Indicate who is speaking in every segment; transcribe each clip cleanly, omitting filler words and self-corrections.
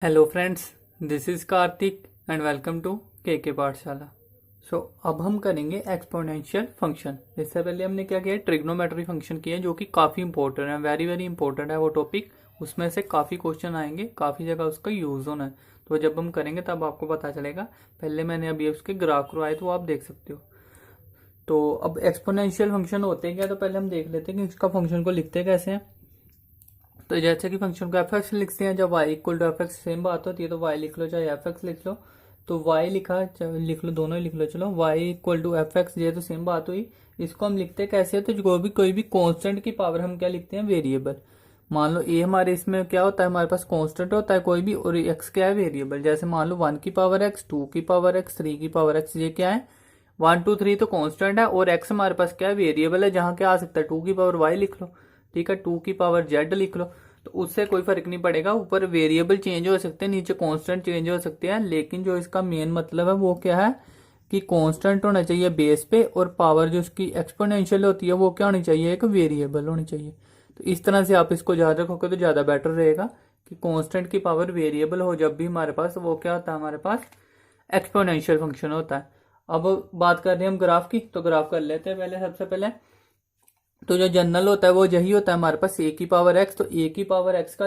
Speaker 1: Hello friends, this is Kartik and welcome to K Pathshala. सो अब हम करेंगे एक्सपोनेंशियल फंक्शन। इससे पहले हमने क्या किया, ट्रिग्नोमेट्री फंक्शन किया जो कि काफ़ी इंपॉर्टेंट है, वेरी वेरी इंपॉर्टेंट है वो टॉपिक। उसमें से काफ़ी क्वेश्चन आएंगे, काफ़ी जगह उसका यूज़ होना है। तो जब हम करेंगे तब आपको पता चलेगा। पहले मैंने अभी उसके ग्राफ करवाए तो आप देख सकते हो। तो अब एक्सपोनेंशियल फंक्शन होते हैं क्या, तो पहले हम देख लेते हैं कि इसका फंक्शन को लिखते कैसे हैं। तो जैसे कि फंक्शन को एफ एक्स लिखते हैं, जब Y equal to F X same बात होती है तो वाई लिख लो चाहे एफ एक्स लिख लो। तो वाई लिखा चाहे लिख लो, दोनों ही लिख लो। चलो Y equal to F X, ये तो सेम बात हुई। इसको हम लिखते कैसे, तो कोई भी कांस्टेंट की पावर हम क्या लिखते हैं, वेरिएबल। मान लो ए हमारे इसमें क्या होता है, हमारे पास कांस्टेंट होता है कोई भी, और एक्स क्या है, वेरिएबल। जैसे मान लो 1 की पावर एक्स, 2 की पावर एक्स, 3 की पावर एक्स, ये क्या है, 1 2 3 तो कांस्टेंट है, और एक्स हमारे पास क्या है, वेरिएबल है। जहां क्या आ सकता है, 2 की पावर वाई लिख लो, ठीक है, 2 की पावर जेड लिख लो। तो उससे कोई फर्क नहीं पड़ेगा, ऊपर वेरिएबल चेंज हो सकते हैं, नीचे कांस्टेंट चेंज हो सकते हैं, लेकिन जो इसका मेन मतलब है वो क्या है कि कांस्टेंट होना चाहिए बेस पे, और पावर जो उसकी एक्सपोनेंशियल होती है वो क्या होनी चाहिए, एक वेरिएबल होनी चाहिए। तो इस तरह से आप इसको याद रखोगे तो ज़्यादा बेटर रहेगा कि कांस्टेंट की पावर वेरिएबल हो जब भी हमारे पास, वो क्या होता है, हमारे पास एक्सपोनेंशियल फंक्शन होता है। अब बात कर रहे हैं हम ग्राफ की, तो ग्राफ कर लेते हैं पहले। सबसे पहले तो जो जनरल होता है वो यही होता है हमारे पास, ए की पावर एक्स। तो ए की पावर एक्स का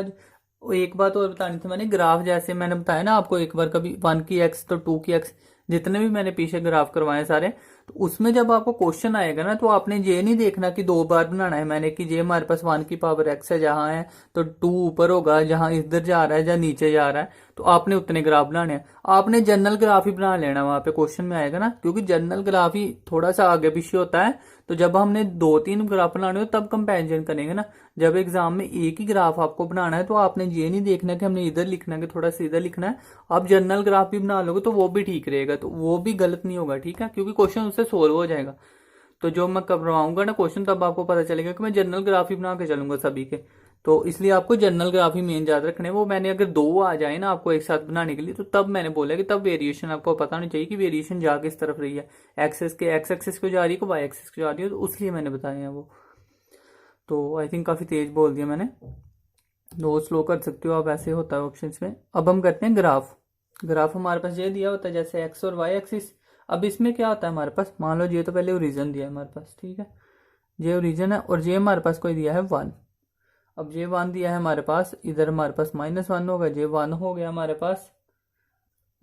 Speaker 1: एक बात और बतानी थी मैंने, ग्राफ जैसे मैंने बताया ना आपको एक बार, कभी 1 की एक्स तो 2 की एक्स, जितने भी मैंने पीछे ग्राफ करवाए सारे, तो उसमें जब आपको क्वेश्चन आएगा ना तो आपने ये नहीं देखना कि दो बार बनाना है मैंने, कि ये हमारे पास 1 की पावर एक्स है जहां है, तो 2 ऊपर होगा, जहां इधर जा रहा है या नीचे जा रहा है, तो आपने उतने ग्राफ बनाने हैं। आपने जनरल ग्राफ ही बना लेना वहां पे क्वेश्चन में आएगा ना, क्योंकि जनरल ग्राफ ही थोड़ा सा आगे पीछे होता है। तो जब हमने 2 3 ग्राफ बनाने हो तब कंपेरिजन करेंगे ना। जब एग्जाम में एक ही ग्राफ आपको बनाना है तो आपने ये नहीं देखना कि हमने इधर लिखना है कि थोड़ा सा इधर लिखना है। आप जनरल ग्राफ भी बना लोगे तो वो भी ठीक रहेगा, तो वो भी गलत नहीं होगा, ठीक है, क्योंकि क्वेश्चन उससे सोल्व हो जाएगा। तो जो मैं करवाऊंगा ना क्वेश्चन, तब आपको पता चलेगा कि मैं जनरल ग्राफ ही बना के चलूंगा सभी के। तो इसलिए आपको जनरल ग्राफ ही मेन याद रखने, वो मैंने अगर दो आ जाए ना आपको एक साथ बनाने के लिए, तो तब मैंने बोला कि तब वेरिएशन आपको पता होनी चाहिए कि वेरिएशन जा किस तरफ रही है, एक्सेस के एक्स एक्सेस को जा रही है कि वाई एक्सेस को जा रही है, तो इसलिए मैंने बताया है वो। तो आई थिंक काफी तेज बोल दिया मैंने, दो स्लो कर सकते हो आप, ऐसे होता है ऑप्शंस में। अब हम करते हैं ग्राफ। ग्राफ हमारे पास ये दिया होता है जैसे एक्स और वाई एक्सिस। अब इसमें क्या होता है हमारे पास, मान लो ये तो पहले ओरिजन दिया है हमारे पास, ठीक है, ये ओरिजन है, और ये हमारे पास कोई दिया है 1। अब ये 1 दिया है हमारे पास, इधर हमारे पास -1 होगा, ये 1 हो गया हमारे पास,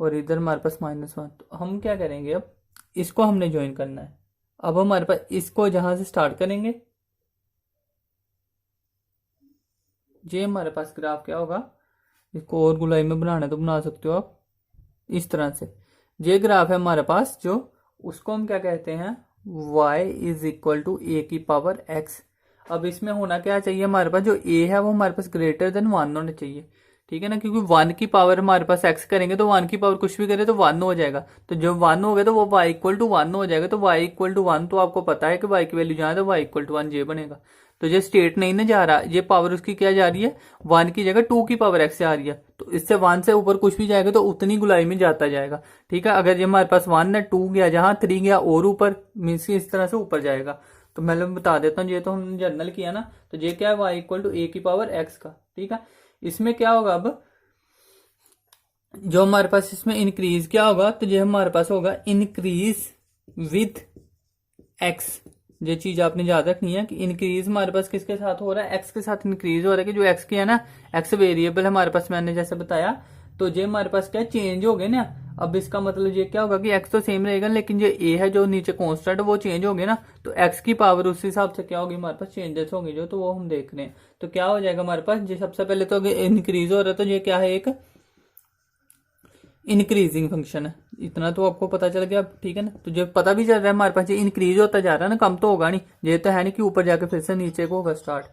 Speaker 1: और इधर हमारे पास -1। तो हम क्या करेंगे, अब इसको हमने ज्वाइन करना है। अब हमारे पास इसको जहां से स्टार्ट करेंगे, ये हमारे पास ग्राफ क्या होगा, इसको और गुलाई में बनाना है तो बना सकते हो आप इस तरह से। ये ग्राफ है हमारे पास जो, उसको हम क्या कहते हैं, y इज इक्वल टू ए की पावर x। अब इसमें होना क्या चाहिए, हमारे पास जो a है वो हमारे पास ग्रेटर देन 1 होना चाहिए, ठीक है ना, क्योंकि 1 की पावर हमारे पास x करेंगे तो 1 की पावर कुछ भी करे तो 1 हो जाएगा। तो जब 1 हो गया तो वो y इक्वल टू 1 हो जाएगा। तो y इक्वल टू 1 तो आपको पता है कि y की वैल्यू जहां है तो y इक्वल टू 1 ये बनेगा। तो ये स्टेट नहीं ना जा रहा, ये पावर उसकी क्या जा रही है, 1 की जगह 2 की पावर x जा रही है। तो इससे 1 से ऊपर कुछ भी जाएगा तो उतनी गुलाई में जाता जाएगा, ठीक है। अगर ये हमारे पास 1 है, 2 गया जहां, 3 गया और ऊपर, मीन्स इस तरह से ऊपर जाएगा। तो मैं बता देता हूँ, ये तो हमने जनरल किया ना, तो ये क्या है, y इक्वल टू ए की पावर x का, ठीक है। इसमें क्या होगा, अब जो हमारे पास इसमें इंक्रीज क्या होगा, तो ये हमारे पास होगा इंक्रीज विथ एक्स। ये चीज आपने याद रखनी है कि इंक्रीज हमारे पास किसके साथ हो रहा है, एक्स के साथ इंक्रीज हो रहा है, कि जो एक्स की है ना, एक्स वेरिएबल हमारे पास, मैंने जैसे बताया। तो ये हमारे पास क्या चेंज हो गए ना। अब इसका मतलब ये क्या होगा कि एक्स तो सेम रहेगा, लेकिन जो ए है जो नीचे कॉन्स्टेंट वो चेंज हो गए ना, तो एक्स की पावर उस हिसाब से क्या होगी, हमारे पास चेंजेस होंगे जो, तो वो हम देख रहे हैं। तो क्या हो जाएगा हमारे पास, ये सबसे पहले तो इंक्रीज हो रहा है, तो ये क्या है, एक इंक्रीजिंग फंक्शन है। इतना तो आपको पता चल गया, ठीक है ना। तो जो पता भी चल रहा है हमारे पास, ये इंक्रीज होता जा रहा है ना, कम तो होगा नहीं, ये तो है नहीं कि ऊपर जाके फिर से नीचे को होगा स्टार्ट।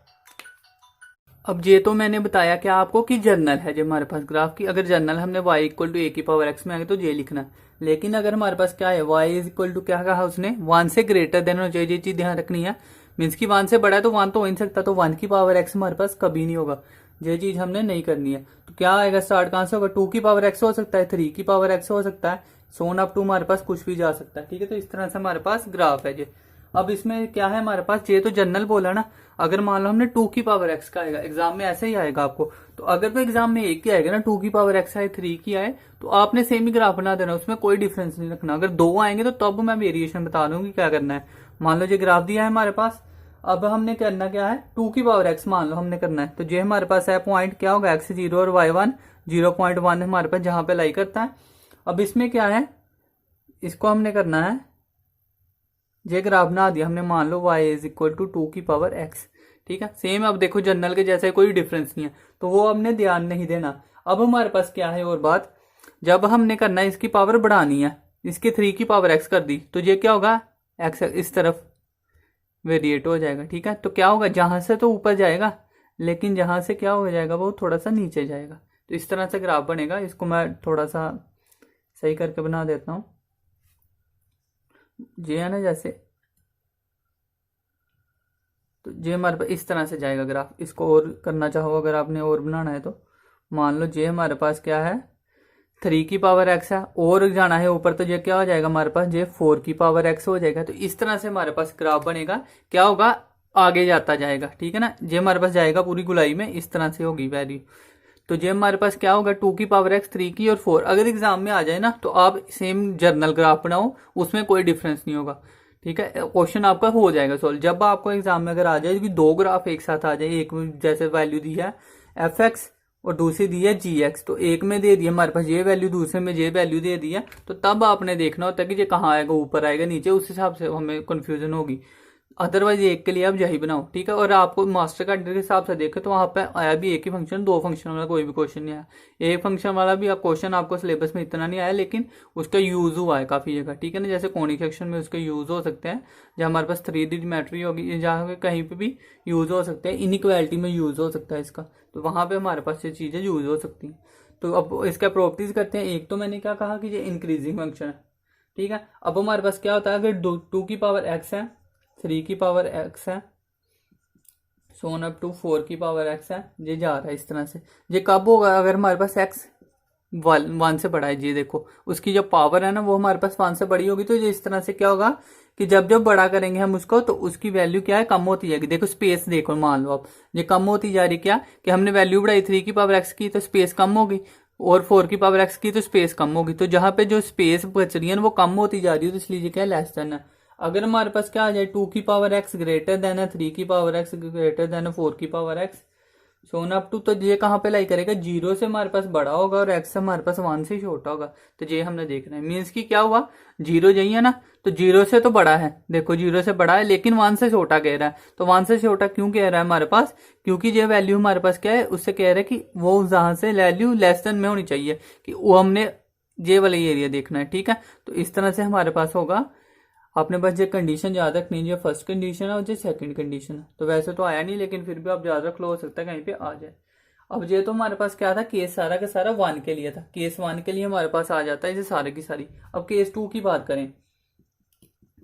Speaker 1: अब ये तो मैंने बताया क्या आपको कि जर्नल है जो हमारे पास ग्राफ की, अगर जर्नल हमने y इक्वल टू ए की पावर x में आएंगे तो ये लिखना है। लेकिन अगर हमारे पास क्या है, y इज इक्वल टू क्या कहा उसने, 1 से ग्रेटर देन होना चाहिए, ये चीज ध्यान रखनी है। मीन्स की 1 से बड़ा है तो 1 तो हो नहीं सकता, तो 1 की पावर x हमारे पास कभी नहीं होगा, ये चीज हमने नहीं करनी है। तो क्या आएगा स्टार्ट कहां से होगा, 2 की पावर x हो सकता है, 3 की पावर x हो सकता है, सोन अप टू हमारे पास कुछ भी जा सकता है, ठीक है। तो इस तरह से हमारे पास ग्राफ है ये। अब इसमें क्या है हमारे पास, ये तो जनरल बोला ना, अगर मान लो हमने 2 की पावर x का आएगा, एग्जाम में ऐसे ही आएगा आपको, तो अगर तो एग्जाम में एक ही आएगा ना, 2 की पावर x आए 3 की आए, तो आपने सेम ही ग्राफ बना देना, उसमें कोई डिफरेंस नहीं रखना। अगर 2 आएंगे तो तब मैं वेरिएशन बता दूंगी क्या करना है। मान लो ये ग्राफ दिया है हमारे पास, अब हमने करना क्या है, 2 की पावर x मान लो हमने करना है, तो ये हमारे पास है पॉइंट क्या होगा, x0 और y1 0.1 हमारे पास जहां पे लाई करता है। अब इसमें क्या है, इसको हमने करना है, ये ग्राफ बना दिया हमने, मान लो y इज इक्वल टू 2 की पावर x, ठीक है। सेम अब देखो जनरल के जैसे कोई डिफरेंस नहीं है, तो वो हमने ध्यान नहीं देना। अब हमारे पास क्या है और बात, जब हमने करना है इसकी पावर बढ़ानी है, इसके 3 की पावर x कर दी, तो ये क्या होगा, x इस तरफ वेरिएट हो जाएगा, ठीक है। तो क्या होगा, जहां से तो ऊपर जाएगा, लेकिन जहां से क्या हो जाएगा, वो थोड़ा सा नीचे जाएगा। तो इस तरह से ग्राफ बनेगा। इसको मैं थोड़ा सा सही करके बना देता हूं, ये है ना जैसे, तो ये हमारे पास इस तरह से जाएगा ग्राफ। इसको और करना चाहो अगर आपने और बनाना है तो, मान लो ये हमारे पास क्या है, 3 की पावर x है, और जाना है ऊपर, तो ये क्या हो जाएगा हमारे पास, ये 4 की पावर x हो जाएगा। तो इस तरह से हमारे पास ग्राफ बनेगा, क्या होगा, आगे जाता जाएगा, ठीक है ना। ये हमारे पास जाएगा पूरी गुलाई में, इस तरह से होगी वैल्यू। तो ये हमारे पास क्या होगा, 2 की पावर x, 3 की और 4। अगर एग्जाम में आ जाए ना, तो आप सेम जर्नल ग्राफ बनाओ, उसमें कोई डिफरेंस नहीं होगा, ठीक है। क्वेश्चन आपका हो जाएगा सॉल्व। जब आपको एग्जाम में अगर आ जाए कि 2 ग्राफ एक साथ आ जाए, एक में जैसे वैल्यू दी है fx और दूसरी दी है gx, तो एक में दे दिया हमारे पास ये वैल्यू, दूसरे में ये वैल्यू दे दी है, तो तब आपने देखना होता है कि ये कहाँ आएगा, ऊपर आएगा नीचे, उस हिसाब से हमें कंफ्यूजन होगी। अदरवाइज एक के लिए आप यही बनाओ, ठीक है। और आपको मास्टर कार्ड के हिसाब से देखे तो वहां पे आया भी एक ही फंक्शन, 2 फंक्शन वाला कोई भी क्वेश्चन नहीं आया। एक फंक्शन वाला भी क्वेश्चन आपको सिलेबस में इतना नहीं आया, लेकिन उसका यूज हुआ है काफी जगह, ठीक है ना। जैसे कोनिक सेक्शन में उसके यूज हो सकते हैं, जहाँ हमारे पास 3D ज्योमेट्री होगी, जहाँ कहीं पे भी यूज हो सकते हैं, इनइक्वालिटी में यूज हो सकता है इसका, तो वहां पे हमारे पास ये चीजें यूज हो सकती हैं। तो अब इसका प्रॉपर्टीज करते हैं। एक तो मैंने क्या कहा कि ये इंक्रीजिंग फंक्शन है, ठीक है। अब हमारे पास क्या होता है, अगर 2 की पावर x है, 3 की पावर x है, सोन अप टू 4 की पावर x है, ये जा रहा है इस तरह से। ये कब होगा, अगर हमारे पास x 1 से बड़ा है, ये देखो उसकी जो पावर है ना वो हमारे पास 1 से बड़ी होगी, तो ये इस तरह से क्या होगा कि जब जब बड़ा करेंगे हम उसको, तो उसकी वैल्यू क्या है, कम होती जाएगी। देखो स्पेस देखो, मान लो अब ये कम होती जा रही, क्या कि हमने वैल्यू बढ़ाई 3 की पावर x की, तो स्पेस कम होगी, और 4 की पावर x की, तो स्पेस कम होगी। तो जहां पे जो स्पेस बच रही है वो कम होती जा रही है, तो इसलिए क्या है, लेस देन है। अगर हमारे पास क्या आ जाए, 2 की पावर x ग्रेटर देन है 3 की पावर x ग्रेटर देन है 4 की पावर x, सोन अप टू, तो ये कहाँ पे लाई करेगा, 0 से हमारे पास बड़ा होगा और x हमारे पास 1 से छोटा होगा। तो ये हमने देखना है, मीन्स की क्या हुआ, 0 यही है ना, तो 0 से तो बड़ा है, देखो 0 से बड़ा है, लेकिन 1 से छोटा कह रहा है। तो 1 से छोटा क्यों कह रहा है हमारे पास, क्योंकि ये वैल्यू हमारे पास क्या है, उससे कह रहा है कि वो जहां से वैल्यू लेस देन में होनी चाहिए, कि वो हमने ये वाला एरिया देखना है, ठीक है। तो इस तरह से हमारे पास होगा। आपने बस ये कंडीशन याद रखनी है, जो फर्स्ट कंडीशन है और जो सेकंड कंडीशन है। तो वैसे तो आया नहीं, लेकिन फिर भी आप याद रख लो, हो सकता है कहीं पे आ जाए। अब ये तो हमारे पास क्या था, केस सारा का सारा 1 के लिए था, केस 1 के लिए हमारे पास आ जाता है ये सारे की सारी। अब केस 2 की बात करें,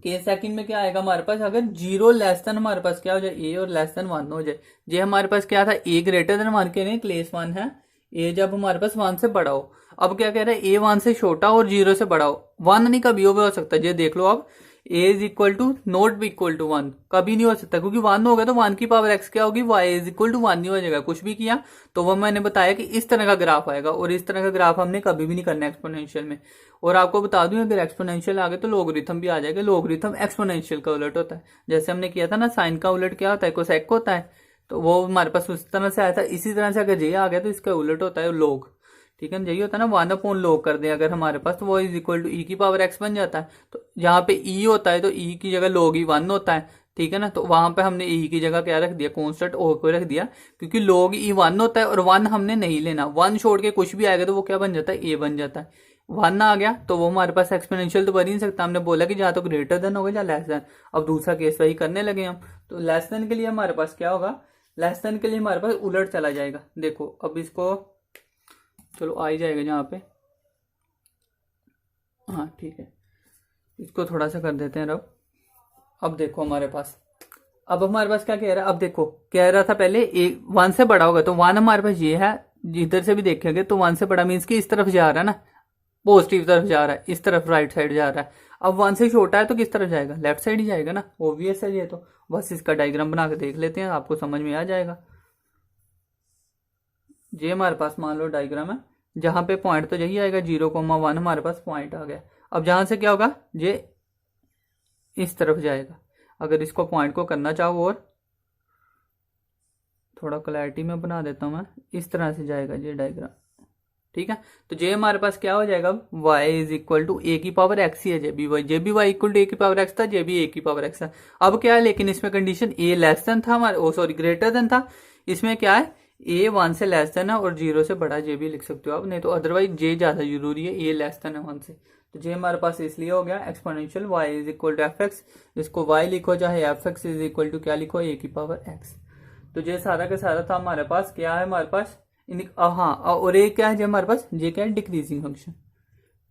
Speaker 1: केस सेकंड में क्या आएगा हमारे पास, अगर 0 लेस देन हमारे पास क्या हो जाए, ए और लेस देन 1 हो जाए। ये हमारे पास क्या था, ए ग्रेटर देन 1 के लिए केस 1 है, ए जब हमारे पास 1 से बड़ा हो। अब क्या कह रहा है, ए 1 से छोटा और 0 से बड़ा हो। 1 नहीं कभी हो सकता, ये देख लो आप, A is equal to not B equal to 1 कभी नहीं हो सकता, क्योंकि 1 हो गया तो 1 की पावर x क्या होगी, y इज इक्वल टू 1 नहीं हो जाएगा। कुछ भी किया तो वो मैंने बताया कि इस तरह का ग्राफ आएगा, और इस तरह का ग्राफ हमने कभी भी नहीं करना एक्सपोनेंशियल में। और आपको बता दूं, अगर एक्सपोनेंशियल आ गए तो लोगरिथम भी आ जाएगा। लोगरिथम एक्सपोनेंशियल का उलट होता है, जैसे हमने किया था ना, साइन का उलट क्या होता है, कोसेक होता है, तो वो हमारे पास उस तरह से आया था। इसी तरह से अगर ये आ गया तो इसका उलट होता है लोग, ठीक है। यही होता है ना, 1 log कर दें अगर हमारे पास, तो वो इज इक्वल टू ई की पावर x बन जाता है। तो यहाँ पे e होता है, तो e की जगह log ही 1 होता है, ठीक है ना। तो वहां पे हमने e की जगह क्या रख दिया, कॉन्स्टेंट ओ को रख दिया, क्योंकि log e 1 होता है, और 1 हमने नहीं लेना। 1 छोड़ के कुछ भी आएगा तो वो क्या बन जाता है, a बन जाता है। 1 आ गया तो वो हमारे पास एक्सपोनेंशियल तो बन ही नहीं सकता, हमने बोला कि जहाँ तो ग्रेटर देन होगा या लेस देन। अब दूसरा केस वही करने लगे हम, तो लेस देन के लिए हमारे पास क्या होगा, लेस देन के लिए हमारे पास उलट चला जाएगा। देखो अब इसको चलो आ ही जाएगा जहाँ पे, हाँ ठीक है, इसको थोड़ा सा कर देते हैं रब। अब देखो हमारे पास, अब हमारे पास क्या कह रहा है, अब देखो कह रहा था पहले 1 से बड़ा होगा, तो 1 हमारे पास ये है, इधर से भी देखेंगे तो 1 से बड़ा मीन्स कि इस तरफ जा रहा है ना, पॉजिटिव तरफ जा रहा है, इस तरफ राइट साइड जा रहा है। अब 1 से छोटा है तो किस तरफ जाएगा, लेफ्ट साइड ही जाएगा ना, ऑब्वियस है ये तो। बस इसका डायग्राम बना के देख लेते हैं, आपको समझ में आ जाएगा। ये हमारे पास मान लो डायग्राम है, जहां पे पॉइंट तो यही आएगा 0,1 हमारे पास पॉइंट आ गया। अब जहां से क्या होगा, ये इस तरफ जाएगा। अगर इसको पॉइंट को करना चाहो और थोड़ा क्लैरिटी में बना देता हूं मैं, इस तरह से जाएगा ये डायग्राम, ठीक है। तो जे हमारे पास क्या हो जाएगा, y इज इक्वल टू ए की पावर एक्स ही है, जे भी वाई इक्वल टू ए की पावर एक्स था, जे भी ए की पावर एक्स है। अब क्या है, लेकिन इसमें कंडीशन ए लेस देन था हमारे, ओ सॉरी ग्रेटर देन था। इसमें क्या है, ए 1 से लेस देन है और 0 से बड़ा जे भी लिख सकते हो आप, नहीं तो अदरवाइज जे ज्यादा जरूरी है, ए लेस देन है 1 से। तो जे हमारे पास इसलिए हो गया exponential y is equal to F X, इसको y लिखो चाहे F X is equal to क्या लिखो, ए की पावर एक्स। तो ये सारा का सारा था हमारे पास, क्या है हमारे पास हाँ, और एक क्या है जो हमारे पास, ये क्या है, डिक्रीजिंग फंक्शन।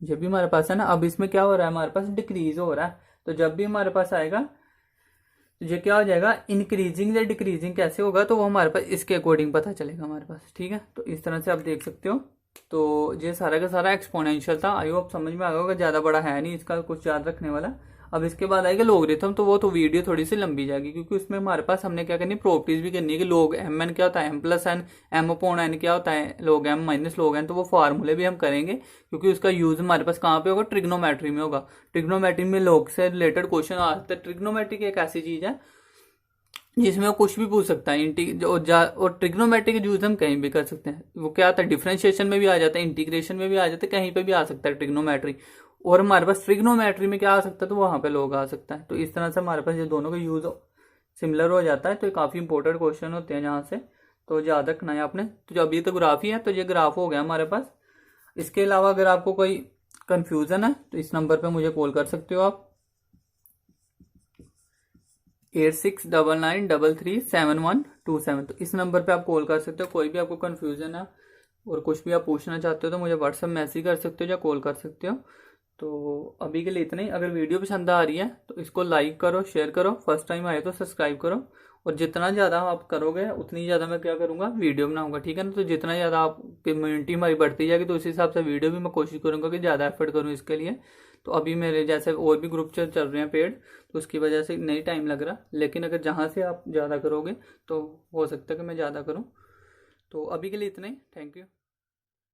Speaker 1: जब भी हमारे पास है ना, अब इसमें क्या हो रहा है, हमारे पास डिक्रीज हो रहा है। तो जब भी हमारे पास आएगा तो ये क्या हो जाएगा, इंक्रीजिंग या डिक्रीजिंग कैसे होगा, तो वो हमारे पास इसके अकॉर्डिंग पता चलेगा हमारे पास, ठीक है। तो इस तरह से आप देख सकते हो। तो ये सारा का सारा एक्सपोनेंशियल था, आई होप समझ में आ गया होगा, ज्यादा बड़ा है नहीं इसका कुछ याद रखने वाला। अब इसके बाद आएगा लोगरिथम, तो वो तो वीडियो थोड़ी सी लंबी जाएगी, क्योंकि उसमें हमारे पास हमने क्या करनी, प्रॉपर्टीज भी करनी है कि लोग एम एन क्या होता है, M plus N, M upon N क्या होता है, लोग एम माइनस लोग एन। तो वो फार्मूले भी हम करेंगे, क्योंकि उसका यूज हमारे पास कहाँ पे होगा, ट्रिग्नोमेट्री में होगा। ट्रिग्नोमेट्री में लोग से रिलेटेड क्वेश्चन आते हैं। ट्रिग्नोमेट्री एक ऐसी चीज है जिसमें वो कुछ भी पूछ सकता है, और ट्रिग्नोमेट्री यूज हम कहीं भी कर सकते हैं। वो क्या आता है, डिफरेंशिएशन में भी आ जाता है, इंटीग्रेशन में भी आ जाता है, कहीं पे भी आ सकता है ट्रिग्नोमेट्री। और हमारे पास ट्रिग्नोमेट्री में क्या आ सकता है, तो वहां पे लोग आ सकता है। तो इस तरह से हमारे पास ये दोनों का यूज सिमिलर हो जाता है। तो ये काफी इंपॉर्टेंट क्वेश्चन होते हैं जहां से, तो याद रखना है आपने। तो जब ये तो ग्राफ ही है, तो ये ग्राफ हो गया हमारे पास। इसके अलावा अगर आपको कोई कंफ्यूजन है तो इस नंबर पे मुझे कॉल कर सकते हो आप, 8699337127। तो इस नंबर पे आप कॉल कर सकते हो, कोई भी आपको कंफ्यूजन है और कुछ भी आप पूछना चाहते हो तो मुझे व्हाट्सएप मैसेज कर सकते हो या कॉल कर सकते हो। तो अभी के लिए इतना ही। अगर वीडियो पसंद आ रही है तो इसको लाइक करो, शेयर करो, फर्स्ट टाइम आए तो सब्सक्राइब करो। और जितना ज़्यादा आप करोगे उतनी ज़्यादा मैं क्या करूँगा, वीडियो बनाऊंगा, ठीक है ना। तो जितना ज़्यादा आप कम्युनिटी हमारी बढ़ती जाएगी तो उस हिसाब से वीडियो भी मैं कोशिश करूँगा कि ज़्यादा एफर्ट करूँ इसके लिए। तो अभी मेरे जैसे और भी ग्रुप चल रहे हैं पेड, तो उसकी वजह से नहीं टाइम लग रहा। लेकिन अगर जहाँ से आप ज़्यादा करोगे तो हो सकता है कि मैं ज़्यादा करूँ। तो अभी के लिए इतना ही, थैंक यू।